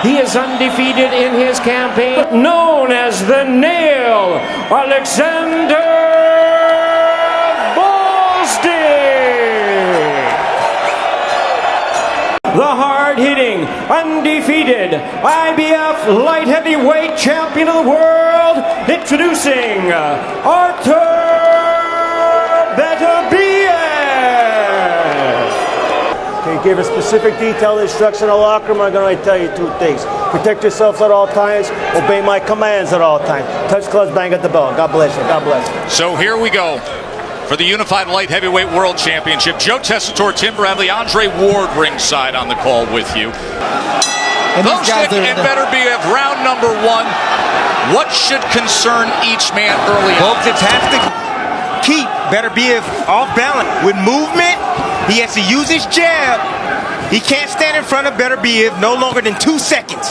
He is undefeated in his campaign, known as the Nail, Oleksandr Gvozdyk. The hard-hitting, undefeated IBF light heavyweight champion of the world, introducing Artur Beterbiev. Okay, gave a specific detailed instruction in the locker room. I'm going to tell you two things. Protect yourselves at all times. Obey my commands at all times. Touch gloves, bang at the bell. God bless you. God bless you. So here we go. For the Unified Light Heavyweight World Championship, Joe Tessitore, Tim Bradley, Andre Ward ringside on the call with you. Gvozdyk and Beterbiev, round number one. What should concern each man early on? Gvozdyk has to keep Beterbiev off balance. With movement, he has to use his jab. He can't stand in front of Beterbiev no longer than 2 seconds.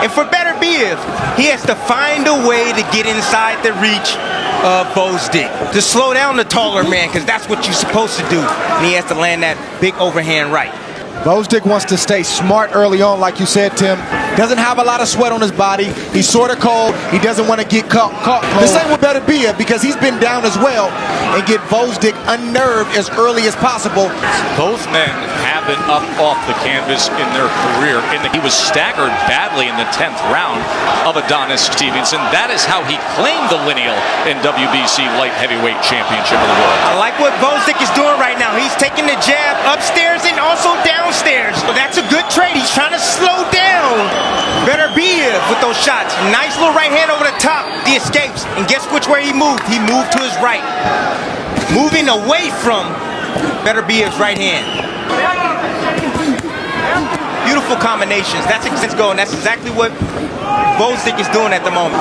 And for Beterbiev, he has to find a way to get inside the reach of Gvozdyk, to slow down the taller man, because that's what you're supposed to do. And he has to land that big overhand right. Gvozdyk wants to stay smart early on, like you said, Tim. Doesn't have a lot of sweat on his body. He's sort of cold. He doesn't want to get caught. The same with Beterbiev, because he's been down as well, and get Gvozdyk unnerved as early as possible. Both men have been up off the canvas in their career. He was staggered badly in the 10th round of Adonis Stevenson. That is how he claimed the lineal in WBC Light Heavyweight Championship of the world. I like what Gvozdyk is doing right now. He's taking the jab upstairs and also downstairs. So that's a good trade. He's trying to slow down Beterbiev with those shots. Nice little right hand over the top. He escapes. And guess which way he moved? He moved to his right. Moving away from Beterbiev's right hand. Beautiful combinations. That's going. That's exactly what Gvozdyk is doing at the moment.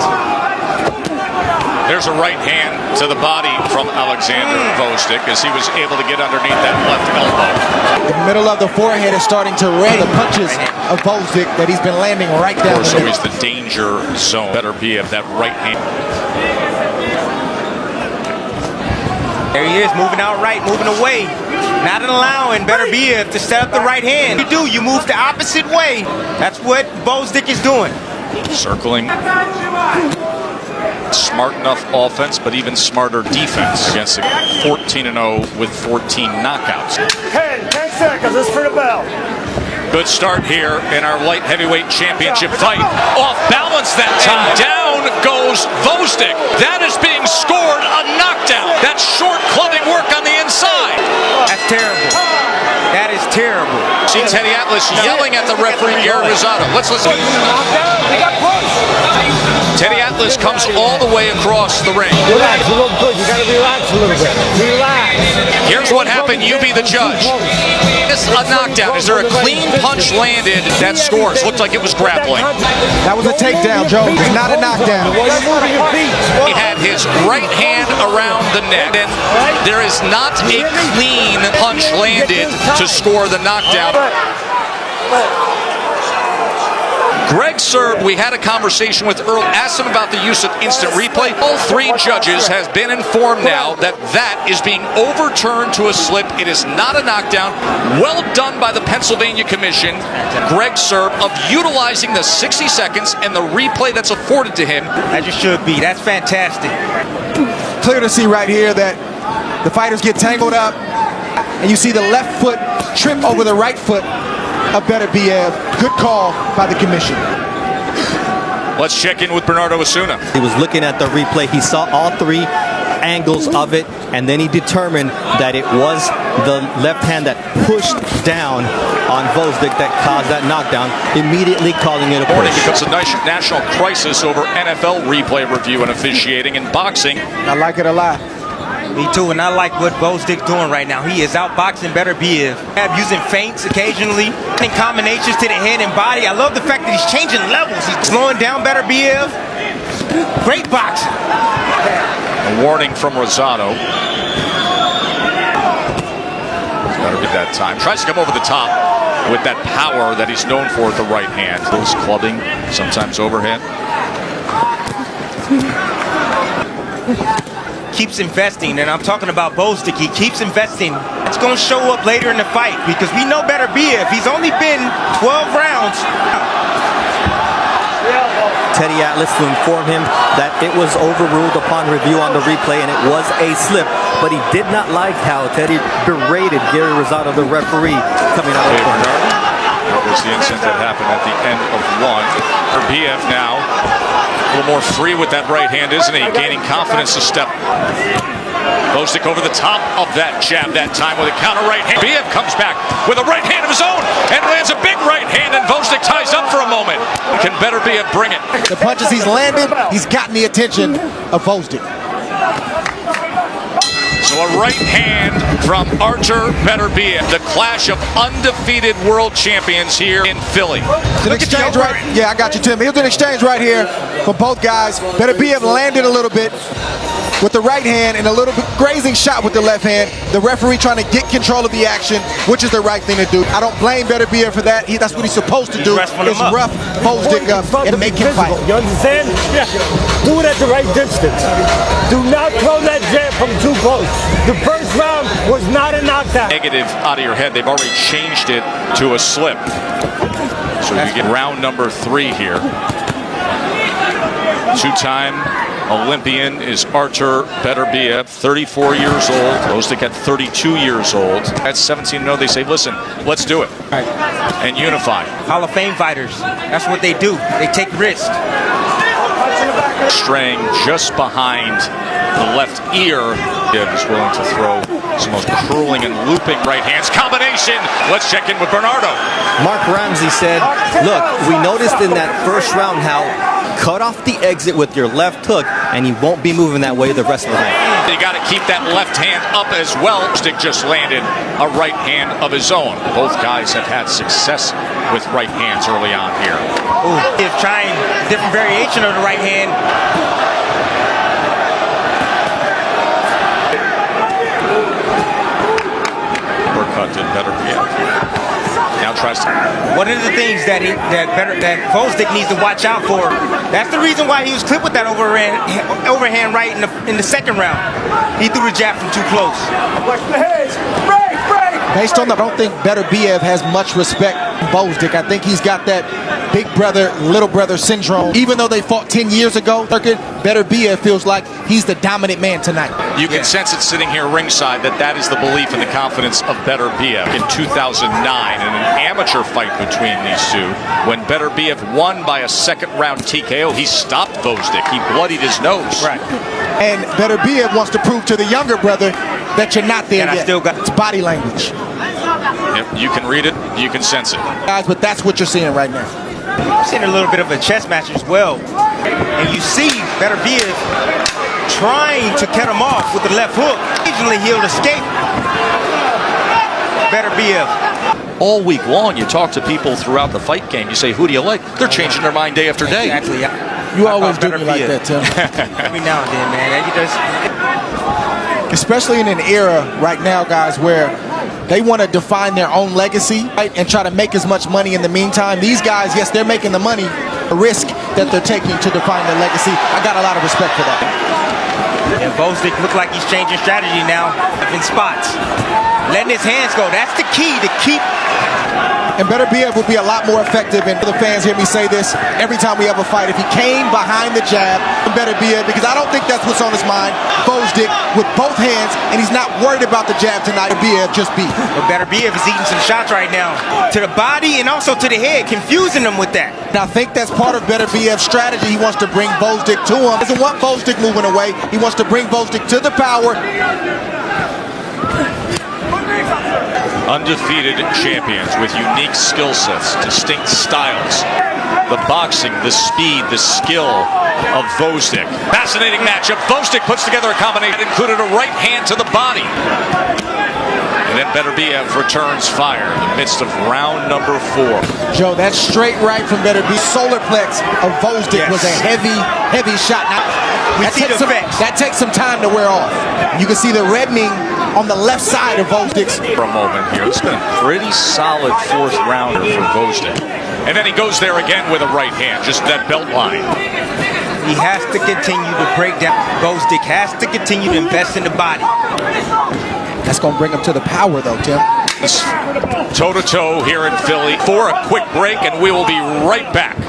There's a right hand to the body from Oleksandr Gvozdyk as he was able to get underneath that left elbow. The middle of the forehead is starting to read the punches of Gvozdyk that he's been landing right down the middle. So he's the danger zone. Beterbiev, that right hand. There he is, moving out right, moving away. Not allowing Beterbiev to set up the right hand. You do, you move the opposite way. That's what Gvozdyk is doing. Circling. Smart enough offense, but even smarter defense against a 14-0 with 14 knockouts. 10 seconds, this for the bell. Good start here in our light heavyweight championship fight. Off balance that time. Down goes Gvozdyk. That is being scored a knockdown. That's short clubbing work on the inside. That's terrible. That is terrible. See Teddy Atlas yelling at the referee, Gary Rosado. Let's listen. Teddy Atlas comes all the way across the ring. Relax a little bit. You got to relax a little bit. Relax. Here's what happened. You be the judge. This a knockdown. Is there a clean punch landed that scores? Looked like it was grappling. That was a takedown, Joe. It's not a knockdown. He had his right hand around the neck, and there is not a clean punch landed to score the knockdown. Greg served. We had a conversation with Earl, asked him about the use of instant replay. All three judges has been informed now that that is being overturned to a slip. It is not a knockdown. Well done by the Pennsylvania Commission, Greg served, of utilizing the 60 seconds and the replay that's afforded to him. As you should be. That's fantastic. Clear to see right here that the fighters get tangled up, and you see the left foot trip over the right foot of Beterbiev. Good call by the commission. Let's check in with Bernardo Osuna. He was looking at the replay. He saw all three angles of it, and then he determined that it was the left hand that pushed down on Gvozdyk that caused that knockdown, immediately calling it a push. It becomes a national crisis over NFL replay review and officiating in boxing. I like it a lot. Me too, and I like what Gvozdyk's doing right now. He is outboxing Beterbiev, using feints occasionally, and combinations to the head and body. I love the fact that he's changing levels. He's slowing down Beterbiev. Great boxing. A warning from Rosado. Beterbiev that time tries to come over the top with that power that he's known for with the right hand. Close clubbing, sometimes overhand. Keeps investing, and I'm talking about Gvozdyk. He keeps investing. It's going to show up later in the fight because we know Beterbiev. He's only been 12 rounds. Teddy Atlas to inform him that it was overruled upon review on the replay and it was a slip. But he did not like how Teddy berated Gary Rosado, the referee, coming out of the corner. That was the incident that happened at the end of one. Beterbiev now a little more free with that right hand, isn't he? Gaining confidence to step. Gvozdyk over the top of that jab that time with a counter right hand. Beterbiev comes back with a right hand of his own and lands a big right hand, and Gvozdyk ties up for a moment. Can Beterbiev bring it? The punches he's landed, he's gotten the attention of Gvozdyk. So a right hand from Artur Beterbiev, the clash of undefeated world champions here in Philly. It's an exchange right. Yeah, I got you, Tim. Here's an exchange right here for both guys. Beterbiev landed a little bit with the right hand and a little bit grazing shot with the left hand. The referee trying to get control of the action, which is the right thing to do. I don't blame Beterbiev for that. That's what he's supposed to do. It's rough Gvozdyk up and make him fight. You understand? Yeah. Do it at the right distance. Do not throw that jab from too close. The first round was not a knockdown. Negative out of your head. They've already changed it to a slip. So you get round number 3 here. Two-time Olympian is Artur Beterbiev, 34 years old. Gvozdyk at 32 years old. At 17-0, they say, listen, let's do it. Right. And unify. Hall of Fame fighters. That's what they do. They take risks. Straying just behind the left ear. Is willing to throw some most curling and looping right hands. Combination. Let's check in with Bernardo. Mark Ramsey said, look, we noticed in that first round how cut off the exit with your left hook and he won't be moving that way the rest of the night. You got to keep that left hand up as well. Gvozdyk just landed a right hand of his own. Both guys have had success with right hands early on here. If trying different variation of the right hand. Uppercut did Beterbiev. Now tries to. One of the things that Gvozdyk needs to watch out for. That's the reason why he was clipped with that overhand right in the second round. He threw the jab from too close. Watch the heads. Break, break. Based on that, I don't think Beterbiev has much respect for Gvozdyk. I think he's got that big brother, little brother syndrome. Even though they fought 10 years ago, Beterbiev feels like he's the dominant man tonight. You can sense it sitting here ringside that is the belief and the confidence of Beterbiev. In 2009, in an amateur fight between these two, when Beterbiev won by a second-round TKO, he stopped Gvozdyk. He bloodied his nose. Right. And Beterbiev wants to prove to the younger brother that you're not there yet. It's body language. Yep, you can read it, you can sense it. Guys, but that's what you're seeing right now. I'm seeing a little bit of a chess match as well. And you see Beterbiev trying to cut him off with the left hook. Occasionally he'll escape. Beterbiev. All week long, you talk to people throughout the fight game. You say, who do you like? They're changing their mind day after day. Exactly. You always do me like that, Tim. Every now and then, man. Especially in an era right now, guys, where they want to define their own legacy, right, and try to make as much money in the meantime. These guys, yes, they're making the money, the risk that they're taking to define their legacy. I got a lot of respect for that. And Gvozdyk look like he's changing strategy now in spots. Letting his hands go. That's the key to keep. And Beterbiev will be a lot more effective, and the fans hear me say this every time we have a fight. If he came behind the jab, Beterbiev, because I don't think that's what's on his mind. Gvozdyk with both hands, and he's not worried about the jab tonight. Beterbiev just beat. But Beterbiev is eating some shots right now to the body and also to the head, confusing him with that. And I think that's part of Beterbiev's strategy. He wants to bring Gvozdyk to him. He doesn't want Gvozdyk moving away. He wants to bring Gvozdyk to the power. Undefeated champions with unique skill sets, distinct styles. The boxing, the speed, the skill of Gvozdyk. Fascinating matchup. Gvozdyk puts together a combination that included a right hand to the body. And then Beterbiev returns fire in the midst of round number 4. Joe, that straight right from Beterbiev. Solar plex of Gvozdyk was a heavy shot. Now, that takes some time to wear off. You can see the reddening on the left side of Gvozdyk's. For a moment here, it's been a pretty solid 4th rounder for Gvozdyk. And then he goes there again with a right hand, just that belt line. He has to continue to break down. Gvozdyk has to continue to invest in the body. That's going to bring him to the power, though, Tim. Toe-to-toe here in Philly for a quick break, and we will be right back.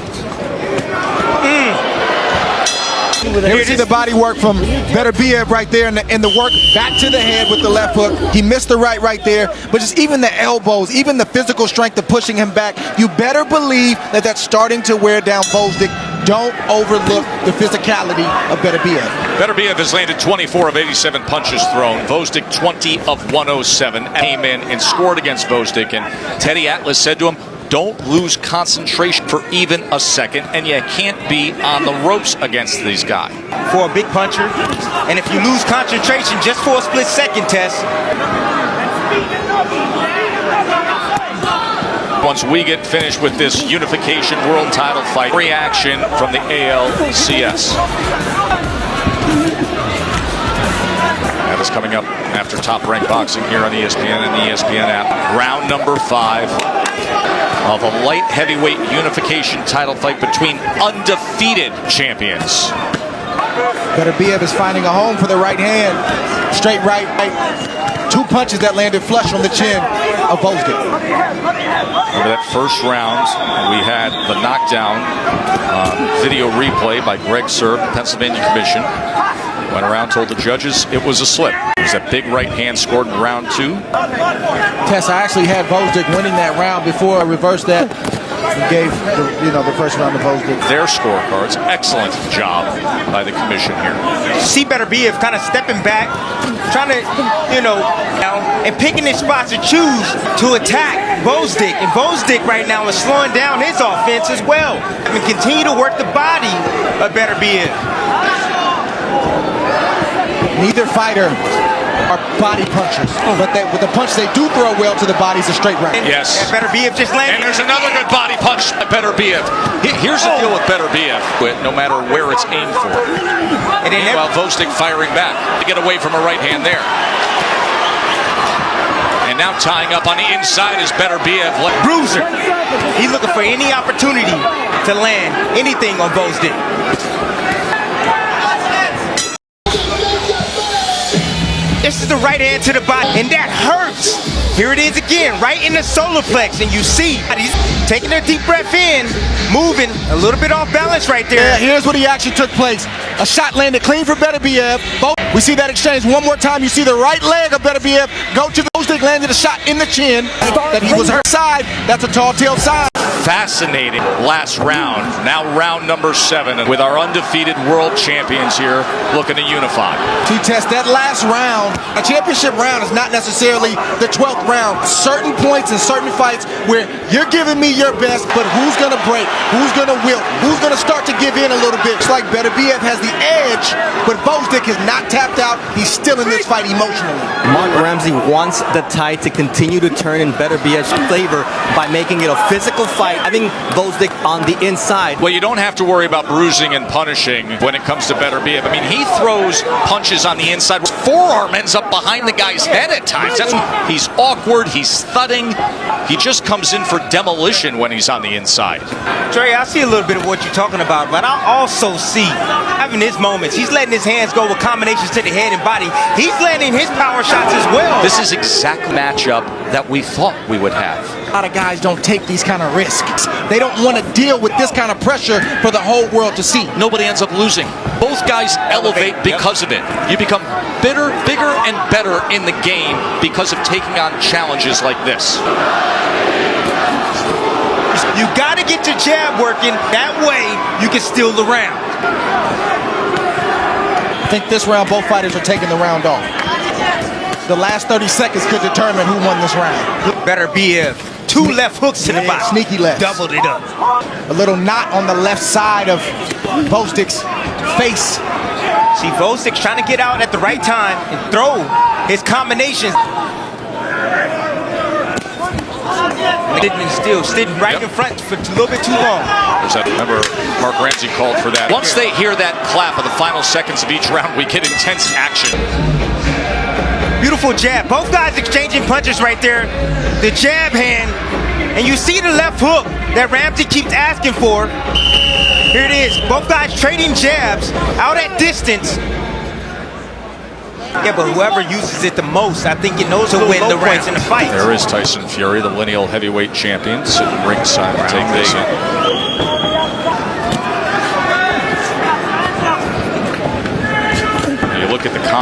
Here we see the body work from Beterbiev right there, and the work back to the head with the left hook. He missed the right there, but just even the elbows, even the physical strength of pushing him back, you better believe that that's starting to wear down Gvozdyk. Don't overlook the physicality of Beterbiev. Beterbiev has landed 24 of 87 punches thrown. Gvozdyk 20 of 107. Came in and scored against Gvozdyk, and Teddy Atlas said to him, don't lose concentration for even a second, and you can't be on the ropes against these guys. For a big puncher, and if you lose concentration just for a split second, Tess. Once we get finished with this unification world title fight, reaction from the ALCS. That is coming up after Top Rank Boxing here on ESPN and the ESPN app. Round number 5 of a light heavyweight unification title fight between undefeated champions. Beterbiev is finding a home for the right hand. Straight right. 2 punches that landed flush on the chin of Gvozdyk. Over that first round, we had the knockdown video replay by Greg Serb, Pennsylvania Commission. Went around, told the judges it was a slip. It was that big right hand scored in round 2. Tess, I actually had Gvozdyk winning that round before I reversed that. He gave the first round to Gvozdyk. Their scorecards, excellent job by the commission here. See Beterbiev kind of stepping back, trying to, and picking his spots to choose to attack Gvozdyk. And Gvozdyk right now is slowing down his offense as well. And continue to work the body of Beterbiev. Neither fighter are body punchers, but with the punch they do throw well to the bodies a straight right. Yes. And Beterbiev just landed. And there's another good body punch by Beterbiev. Here's the deal with Beterbiev, no matter where it's aimed for. And meanwhile, Gvozdyk firing back to get away from a right hand there. And now tying up on the inside is Beterbiev. Bruiser. He's looking for any opportunity to land anything on Gvozdyk. This is the right hand to the body, and that hurts. Here it is again, right in the solar plex, and you see he's taking a deep breath in, moving a little bit off balance right there. Yeah, here's what he actually took place. A shot landed clean for Beterbiev. We see that exchange one more time. You see the right leg of Beterbiev go to Gvozdyk, landed a shot in the chin. That he was hurt side. That's a tall tale sign. Fascinating last round. Now round number 7 with our undefeated world champions here looking to unify. To test that last round, a championship round is not necessarily the 12th round. Certain points in certain fights where you're giving me your best, but who's going to break? Who's going to wilt? Who's going to start to give in a little bit? It's like Beterbiev has the edge, but Gvozdyk is not tapped out. He's still in this fight emotionally. Mark Ramsey wants the tide to continue to turn in Beterbiev's favor by making it a physical fight, having Gvozdyk on the inside. Well, you don't have to worry about bruising and punishing when it comes to Beterbiev. I mean, he throws punches on the inside. Forearm ends up behind the guy's head at times. He's awkward. He's thudding. He just comes in for demolition when he's on the inside. Trey, I see a little bit of what you're talking about, but I also see having his moments. He's letting his hands go with combinations to the head and body. He's landing his power shots as well. This is exact matchup that we thought we would have. A lot of guys don't take these kind of risks. They don't want to deal with this kind of pressure for the whole world to see. Nobody ends up losing. Both guys elevate because of it. You become bigger and better in the game because of taking on challenges like this. You got to get your jab working. That way, you can steal the round. I think this round, both fighters are taking the round off. The last 30 seconds could determine who won this round. Beterbiev, 2 left hooks to the body. Sneaky left. Doubled it up. A little knot on the left side of Gvozdyk's face. See, Gvozdyk's trying to get out at the right time and throw his combinations. Still sitting right in front for a little bit too long. Remember, Mark Ramsey called for that. Once they hear that clap of the final seconds of each round, we get intense action. Beautiful jab. Both guys exchanging punches right there. The jab hand. And you see the left hook that Ramsey keeps asking for. Here it is. Both guys trading jabs out at distance. Yeah, but whoever uses it the most, I think it knows to win the rounds in the fight. There is Tyson Fury, the lineal heavyweight champion, sitting ringside to take this in.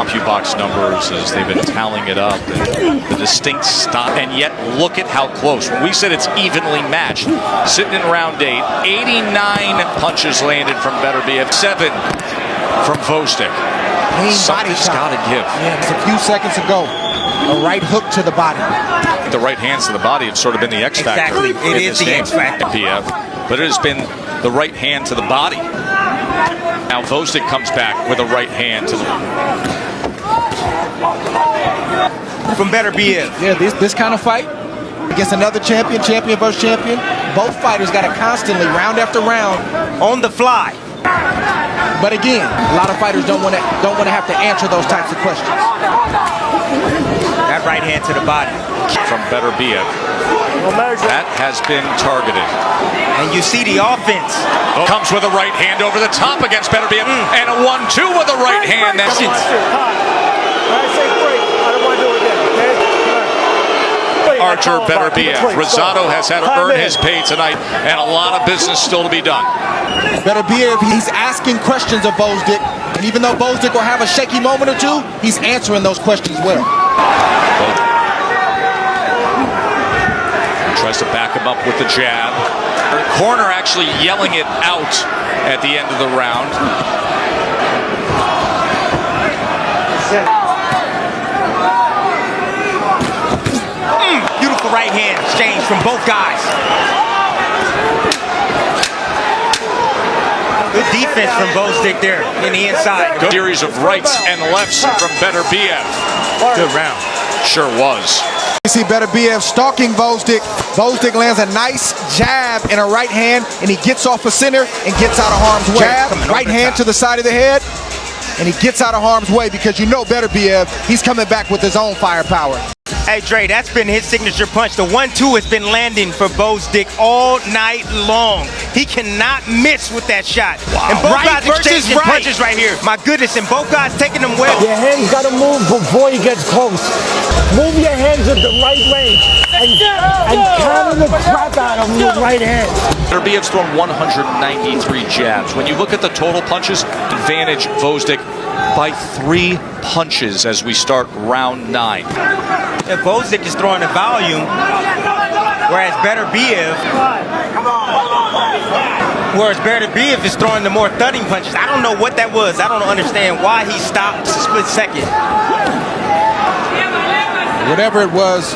CompuBox numbers as they've been tallying it up. The distinct stop, and yet look at how close. When we said it's evenly matched, sitting in round 8, 89 punches landed from Beterbiev, 7 from Gvozdyk. Something's got to give. Yeah, it's a few seconds ago. A right hook to the body. The right hands to the body have sort of been the X factor. Exactly. It is the X factor. But it has been the right hand to the body. Now Gvozdyk comes back with a right hand to the From Beterbiev. Yeah, this kind of fight against another champion, champion versus champion. Both fighters got to constantly, round after round, On the fly. but again, a lot of fighters don't want to have to answer those types of questions. That right hand to the body. from Beterbiev. That has been targeted. And you see the offense. Comes with a right hand over the top against Beterbiev. And a 1-2 with a right hand. That's it. I say break. I don't want to do it again, okay? Artur Beterbiev. Rosado has had to earn his pay tonight, and a lot of business still to be done. Beterbiev, he's asking questions of Gvozdyk, and even though Gvozdyk will have a shaky moment or two, he's answering those questions well. Tries to back him up with the jab. Corner actually yelling it out at the end of the round. Beautiful right hand exchange from both guys. Good defense from Gvozdyk there in the inside. Good series of rights and lefts from Beterbiev. Good round. Sure was. You see Beterbiev stalking Gvozdyk. Gvozdyk lands a nice jab in a right hand, and he gets off the center and gets out of harm's way. Jab, right hand to the side of the head, and he gets out of harm's way because you know Beterbiev, he's coming back with his own firepower. Hey, Dre, that's been his signature punch. The 1-2 has been landing for Gvozdyk all night long. He cannot miss with that shot. Wow. And both guys exchanging punches right here. My goodness, and both guys taking them well. Your hands got to move before he gets close. Move your hands at the right range and counter the crap out of him with right hand. Beterbiev's thrown 193 jabs. When you look at the total punches, advantage Gvozdyk by 3 punches as we start round 9. Yeah, Gvozdyk is throwing the volume, whereas Beterbiev is throwing the more thudding punches. I don't know what that was. I don't understand why he stopped a split second. Whatever it was,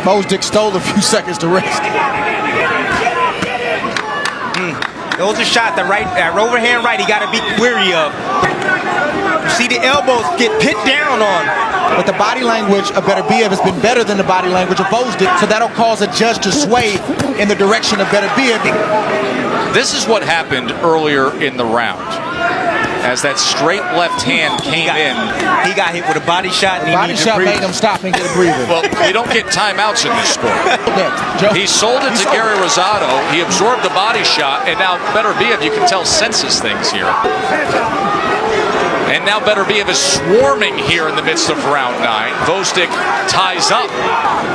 Gvozdyk stole a few seconds to rest. Those are shots that overhand right he got to be wary of. You see the elbows get pit down on. But the body language of Beterbiev has been better than the body language of Gvozdyk, so that'll cause a judge to sway in the direction of Beterbiev. This is what happened earlier in the round. As that straight left hand came in. He got hit with a body shot and The body shot made him stop and get breathing. Well, you don't get timeouts in this sport. He sold it to Gary Rosado. He absorbed the body shot, and now Beterbiev, you can tell, senses things here. And now Beterbiev is swarming here in the midst of round 9. Gvozdyk ties up.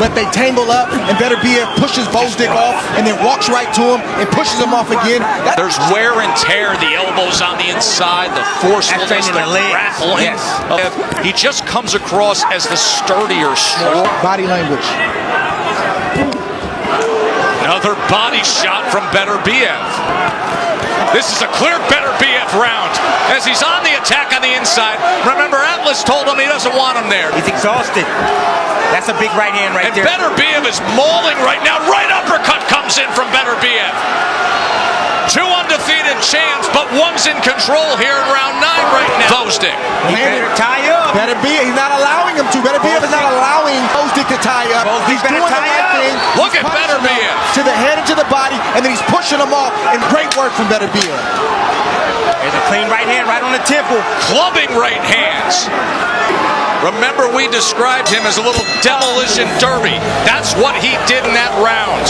But they tangle up, and Beterbiev pushes Gvozdyk off and then walks right to him and pushes him off again. There's wear and tear, the elbows on the inside, the forcefulness, the grappling. Yes. He just comes across as the sturdier, strong. Body language. Another body shot from Beterbiev. This is a clear Beterbiev round as he's on the attack on the inside. Remember, Atlas told him he doesn't want him there. He's exhausted. That's a big right hand right there. And Beterbiev is mauling right now. Right uppercut comes in from Beterbiev. 2 undefeated champs, but one's in control here in round 9 right now. Gvozdyk. He better tie up. Beterbiev, he's not allowing him to. Beterbiev is not allowing Gvozdyk to tie up. He's doing the right thing. Look at Beterbiev. To the head and to the body, and then he's pushing him off. And great work from Beterbiev. There's a clean right hand right on the temple. Clubbing right hands. Remember, we described him as a little demolition derby. That's what he did in that round.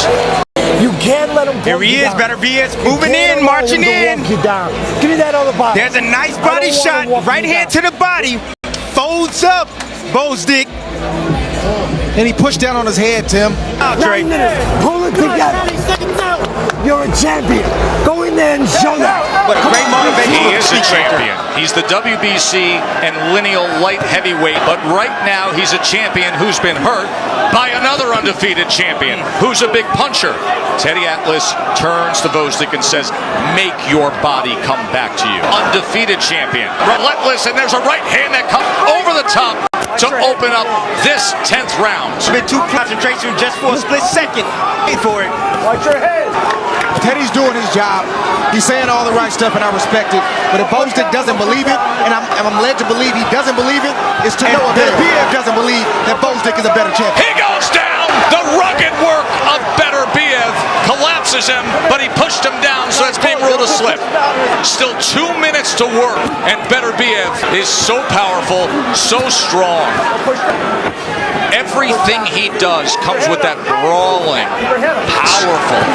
You can't let him. Here he is, Beterbiev's moving in, marching in. Give me that other body. There's a nice body shot. Right hand to the body. Folds up. Gvozdyk. And he pushed down on his head, Tim. 9 minutes. Pull it together. You're a champion. Go in there and show that. But a great He is a champion. He's the WBC and lineal light heavyweight, but right now he's a champion who's been hurt by another undefeated champion who's a big puncher. Teddy Atlas turns to Gvozdyk and says, make your body come back to you. Undefeated champion. Relentless, and there's a right hand that comes over the top to open up this 10th round. It's been too concentration just for a split second. Wait for it. Watch your head. Teddy's doing his job. He's saying all the right stuff, and I respect it. But if Gvozdyk doesn't believe it, and I'm led to believe he doesn't believe it, it's to no avail. Beterbiev doesn't believe that Gvozdyk is a better champion. He goes down. The rugged work of Beterbiev collapses him, but he pushed him down, so it's being ruled a slip. Still 2 minutes to work, and Beterbiev is so powerful, so strong. Everything he does comes with that brawling, powerful.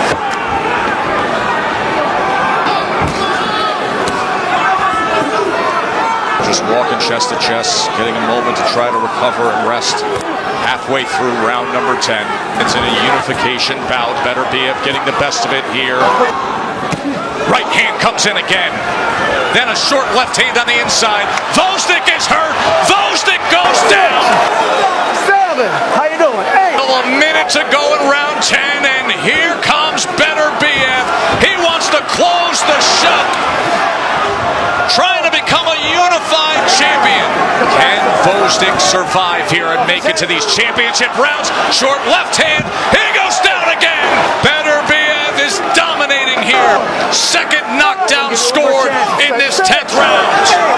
Just walking chest to chest, getting a moment to try to recover and rest. Halfway through round number 10. It's in a unification bout. Beterbiev getting the best of it here. Right hand comes in again. Then a short left hand on the inside. Gvozdyk is hurt. Gvozdyk goes down. How you doing? Hey. A minute to go in round 10, and here comes Beterbiev. He wants to close the shut. Trying to become a unified champion. Can Gvozdyk survive here and make it to these championship rounds? Short left hand. He goes down again. Beterbiev is dominating here. Second knockdown scored in this 10th round.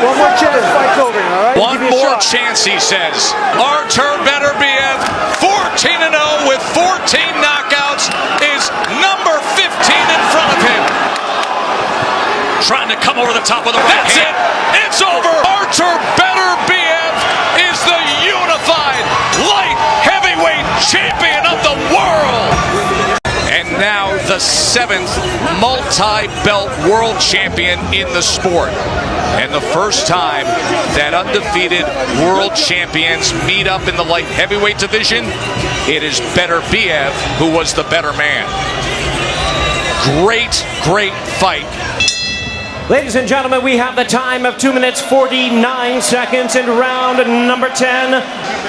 One more chance. Fight's over, all right? One more chance, he says. Artur Beterbiev, 14-0 with 14 knockouts, is number 15 in front of him. Trying to come over the top of the right hand. That's it. It's over. Artur Beterbiev is the unified light heavyweight champion of the world. And now the 7th multi-belt world champion in the sport. And the first time that undefeated world champions meet up in the light heavyweight division, it is Beterbiev who was the better man. Great, great fight. Ladies and gentlemen, we have the time of 2 minutes 49 seconds in round number 10.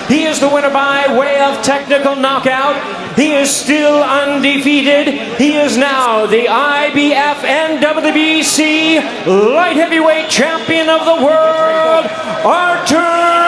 He is the winner by way of technical knockout. He is still undefeated. He is now the IBF and WBC light heavyweight champion of the world, Artur